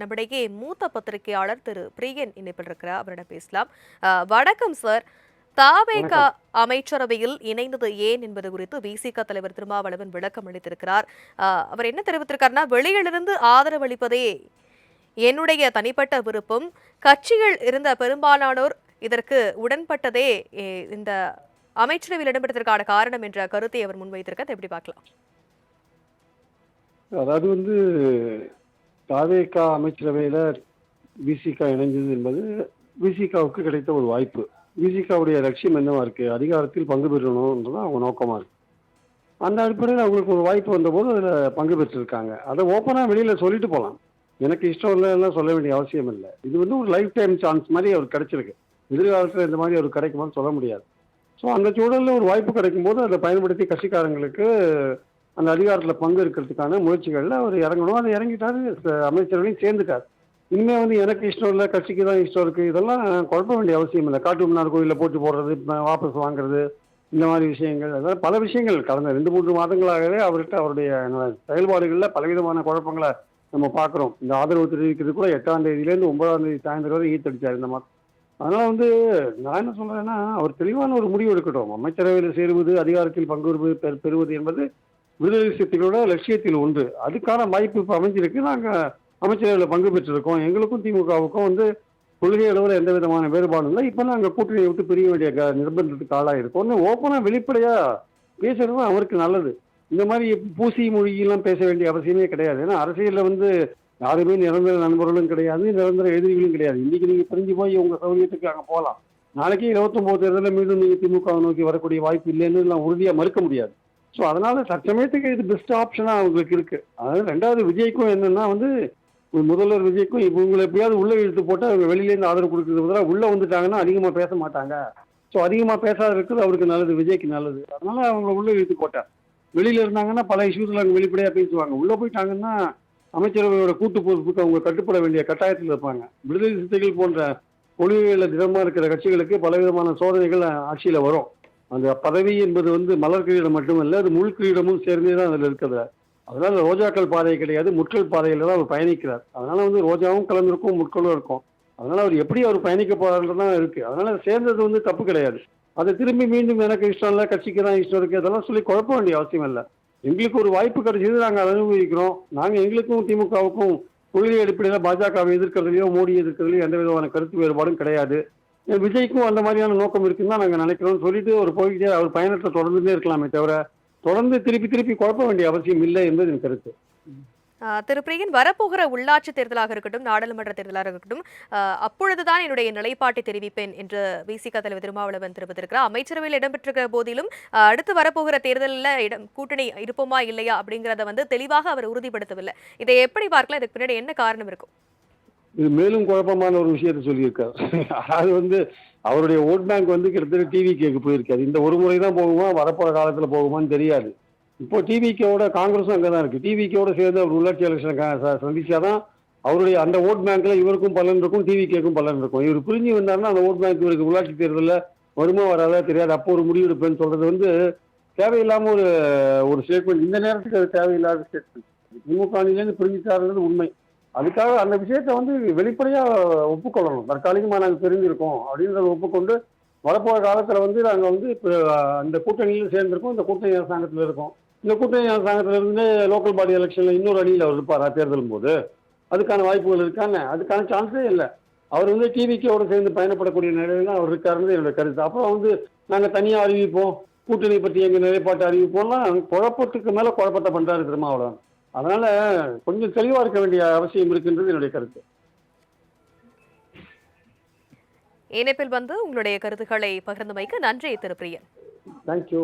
நம்மிடையே மூத்த பத்திரிகையாளர் திரு பிரியன் இணைப்பில் இருக்கிறார். அவரிடம் பேசலாம். வணக்கம் சார். தாவேகா வணக்கம். அமைச்சரவையில் இணைந்தது ஏன் என்பது குறித்து விசிக தலைவர் திருமாவளவன் விளக்கம் அளித்திருக்கிறார். அவர் என்ன தெரிவித்திருக்காருன்னா, வெளியிலிருந்து ஆதரவு அளிப்பதே என்னுடைய தனிப்பட்ட விருப்பம். கட்சியில் இருந்த பெரும்பாலானோர் இதற்கு உடன்பட்டதே இந்த அமைச்சரவையில் இடம்பெற்றதற்கான காரணம் என்ற கருத்தை அவர் முன்வைத்திருக்க எப்படி பார்க்கலாம்? அதாவது தாவேகா அமைச்சரவையில விசிகா இணைஞ்சது என்பது விசிகாவுக்கு கிடைத்த ஒரு வாய்ப்பு. விசிகாவுடைய லட்சியம் என்னவா இருக்கு? அதிகாரத்தில் பங்கு பெறணும்ன்றது அவங்க நோக்கமா இருக்கு. அந்த அடிப்படையில் அவங்களுக்கு ஒரு வாய்ப்பு வந்தபோது அதுல பங்கு பெற்றிருக்காங்க. அதை ஓப்பனா வெளியில சொல்லிட்டு போலாம். எனக்கு இஷ்டம் இல்லைன்னா சொல்ல வேண்டிய அவசியம் இல்லை. இது ஒரு லைஃப் டைம் சான்ஸ் மாதிரி அவருக்கு கிடைச்சிருக்கு. எதிர்காலத்தில் இந்த மாதிரி அவருக்கு கிடைக்குமான்னு சொல்ல முடியாது. ஸோ அந்த சூழல்ல ஒரு வாய்ப்பு கிடைக்கும் போது அதை பயன்படுத்தி கட்சிக்காரங்களுக்கு அந்த அதிகாரத்தில் பங்கு இருக்கிறதுக்கான முயற்சிகளில் அவர் இறங்கணும். அதை இறங்கிட்டாரு. அமைச்சர்களையும் சேர்ந்துட்டார். இனிமே எனக்கு இஷ்டம் இல்லை, கட்சிக்கு தான் இஷ்டம் இருக்கு, இதெல்லாம் குழப்ப வேண்டிய அவசியம் இல்லை. காட்டு மன்னார் கோயிலில் போட்டி போடுறது, வாபஸ் வாங்குறது, இந்த மாதிரி விஷயங்கள், அதாவது பல விஷயங்கள் கடந்த 2-3 மாதங்களாகவே அவர்கிட்ட அவருடைய செயல்பாடுகளில் பலவிதமான குழப்பங்களை நம்ம பார்க்குறோம். இந்த ஆதரவு தெரிவிக்கிறது கூட 8ஆம் தேதியிலேருந்து 9ஆம் தேதி சாயந்தரம் வரை ஈத்தடிச்சார் இந்த மாதம். அதனால நான் என்ன சொல்றேன்னா, அவர் தெளிவான ஒரு முடிவு எடுக்கட்டும். அமைச்சரவையில் சேருவது, அதிகாரத்தில் பங்கு பெறுவது என்பது விடுதலை சிறுத்தைகளோட லட்சியத்தில் ஒன்று. அதுக்கான வாய்ப்பு இப்போ அமைஞ்சிருக்கு. நாங்கள் அமைச்சரவையில் பங்கு பெற்றிருக்கோம். எங்களுக்கும் திமுகவுக்கும் கொள்கை அளவில் எந்த விதமான வேறுபாடும் இல்லை. இப்போ நாங்கள் கூட்டணியை விட்டு பிரிய வேண்டிய நிர்பந்தத்துக்கு ஆளாயிருக்கோம். ஓப்பனாக வெளிப்படையாக பேசுறது அவருக்கு நல்லது. இந்த மாதிரி பூசி மொழியெல்லாம் பேச வேண்டிய அவசியமே கிடையாது. ஏன்னா அரசியலில் யாருமே நிரந்தர நண்பர்களும் கிடையாது, நிரந்தர எதிரிகளும் கிடையாது. இன்னைக்கு நீங்கள் பிரிஞ்சு போய் உங்கள் சௌகரியத்துக்கு அங்கே போகலாம். நாளைக்கு 29 தேர்தலில் மீண்டும் நீங்கள் திமுகவை நோக்கி வரக்கூடிய வாய்ப்பு இல்லைன்னு நான் உறுதியாக மறுக்க முடியாது. ஸோ அதனால தற்சமயத்துக்கு இது பெஸ்ட் ஆப்ஷனாக அவங்களுக்கு இருக்கு. அதாவது 2வது விஜய்க்கும் என்னன்னா முதல்வர் விஜய்க்கும் இவங்களை எப்படியாவது உள்ள இழுத்து போட்டு அவங்க வெளியிலேருந்து ஆதரவு கொடுக்கறது பதிலாக உள்ள வந்துட்டாங்கன்னா அதிகமாக பேச மாட்டாங்க. ஸோ அதிகமாக பேசாத இருக்கிறது அவருக்கு நல்லது, விஜய்க்கு நல்லது. அதனால அவங்க உள்ள இழுத்து போட்டார். வெளியில இருந்தாங்கன்னா பல இஷ்யூஸ்ல அவங்க வெளிப்படையாக பேசுவாங்க. உள்ள போயிட்டாங்கன்னா அமைச்சரவையோட கூட்டு பொறுப்புக்கு அவங்க கட்டுப்பட வேண்டிய கட்டாயத்தில் இருப்பாங்க. விடுதலை சிறுத்தைகள் போன்ற கொள்கைகளில் திடமா இருக்கிற கட்சிகளுக்கு பலவிதமான சோதனைகள் ஆட்சியில வரும். அந்த பதவி என்பது மலர் கிரீடம் மட்டுமல்ல, அது முள் கிரீடமும் சேர்ந்தே தான் அதில் இருக்குது. அதனால ரோஜாக்கள் பாதை கிடையாது, முட்கள் பாதையில தான் அவர் பயணிக்கிறார். அதனால ரோஜாவும் கலந்திருக்கும், முட்களும் இருக்கும். அதனால அவர் பயணிக்க போறாருன்றதான் இருக்கு. அதனால சேர்ந்தது தப்பு கிடையாது. அதை திரும்பி மீண்டும் எனக்கு இஷ்டம் இல்லை, கட்சிக்கு தான் இஷ்டம் இருக்கு, அதெல்லாம் சொல்லி குழப்ப வேண்டிய அவசியம் இல்லை. எங்களுக்கு ஒரு வாய்ப்பு கிடைச்சது, நாங்கள் அனுபவிக்கிறோம். நாங்கள் எங்களுக்கும் திமுகவுக்கும் கொள்கை அடிப்படையில் பாஜகவை எதிர்க்கிறதுலையோ மோடி எதிர்க்கிறதுலையோ எந்த விதமான கருத்து வேறுபாடும் கிடையாது. விஜய்க்கும் அந்த மாதிரியான நோக்கம் இருக்குன்னு தான் நாங்கள் நினைக்கிறோம் சொல்லிட்டு ஒரு போய்கிட்டே அவர் பயணத்தை தொடர்ந்துட்டே இருக்கலாமே தவிர தொடர்ந்து திருப்பி திருப்பி குழப்ப வேண்டிய அவசியம் இல்லை என்பது என் கருத்து. திரு பிரியன், வரப்போகிற உள்ளாட்சி தேர்தலாக இருக்கட்டும், நாடாளுமன்ற தேர்தலாக இருக்கட்டும், அப்பொழுதுதான் என்னுடைய நிலைப்பாட்டை தெரிவிப்பேன் என்று விசிக தலைவர் திருமாவளவன் தெரிவித்திருக்கிறார். அமைச்சரவையில் இடம்பெற்றிருக்கிற போதிலும் அடுத்து வரப்போகிற தேர்தலில் கூட்டணி இருப்போமா இல்லையா அப்படிங்கிறத தெளிவாக அவர் உறுதிப்படுத்தவில்லை. இதை எப்படி பார்க்கலாம்? இதுக்கு பின்னாடி என்ன காரணம் இருக்கும்? இது மேலும் குழப்பமான ஒரு விஷயத்த சொல்லியிருக்காரு. அதாவது அவருடைய ஓட் பேங்க் கிட்டத்தட்ட டிவிகேக்கு போயிருக்காரு. இந்த ஒரு முறை தான் போகுமா, வரப்போற காலத்துல போகுமான்னு தெரியாது. இப்போ டிவிகேவோட காங்கிரஸும் அங்கதான் இருக்கு. டிவிகேவோட சேர்ந்து அவர் உள்ளாட்சி எலெக்ஷன் சந்திச்சாதான் அவருடைய அந்த ஓட் பேங்க்ல இவருக்கும் பலன் இருக்கும், டிவிகேக்கும் பலன் இருக்கும். இவர் பிரிஞ்சு வந்தாருன்னா அந்த ஓட் பேங்க் இவருக்கு உள்ளாட்சி தேர்தலில் வருமா வராதா தெரியாது. அப்போ ஒரு முடிவு எடுப்பேன்னு சொல்றது தேவையில்லாம ஒரு ஸ்டேட்மெண்ட். இந்த நேரத்துக்கு அது தேவையில்லாத ஸ்டேட்மெண்ட். திமுக அணியிலேருந்து பிரிஞ்சுட்டாருன்றது உண்மை. அதுக்காக அந்த விஷயத்த வெளிப்படையா ஒப்புக்கொள்ளணும். தற்காலிகமா நாங்கள் தெரிஞ்சிருக்கோம் அப்படின்றத ஒப்புக்கொண்டு வரப்போற காலத்துல நாங்க இப்போ அந்த கூட்டணியில சேர்ந்திருக்கோம், இந்த கூட்டணி அரசாங்கத்துல இருக்கோம். இந்த கூட்டணி அரசாங்கத்துல இருந்து லோக்கல் பாடி எலெக்ஷன்ல இன்னொரு அணியில் அவர் இருப்பாரா தேர்தலும் போது? அதுக்கான வாய்ப்புகள் இருக்கான்னு அதுக்கான சான்ஸே இல்லை. அவர் டிவிக்கோட சேர்ந்து பயணப்படக்கூடிய நிலையில தான் அவர் இருக்காருன்னு என்னோட கருத்து. அப்புறம் நாங்க தனியா அறிவிப்போம், கூட்டணி பற்றி எங்க நிலைப்பாட்டை அறிவிப்போம்லாம் குழப்பத்துக்கு மேல குழப்பத்தை பண்றாரு திருமாவளவன். அதனால கொஞ்சம் தெளிவா இருக்க வேண்டிய அவசியம் இருக்குன்றது என்னுடைய கருத்து. இணைப்பில் உங்களுடைய கருத்துக்களை பகிர்ந்தமைக்கு நன்றி திரு பிரியன். தேங்க்யூ.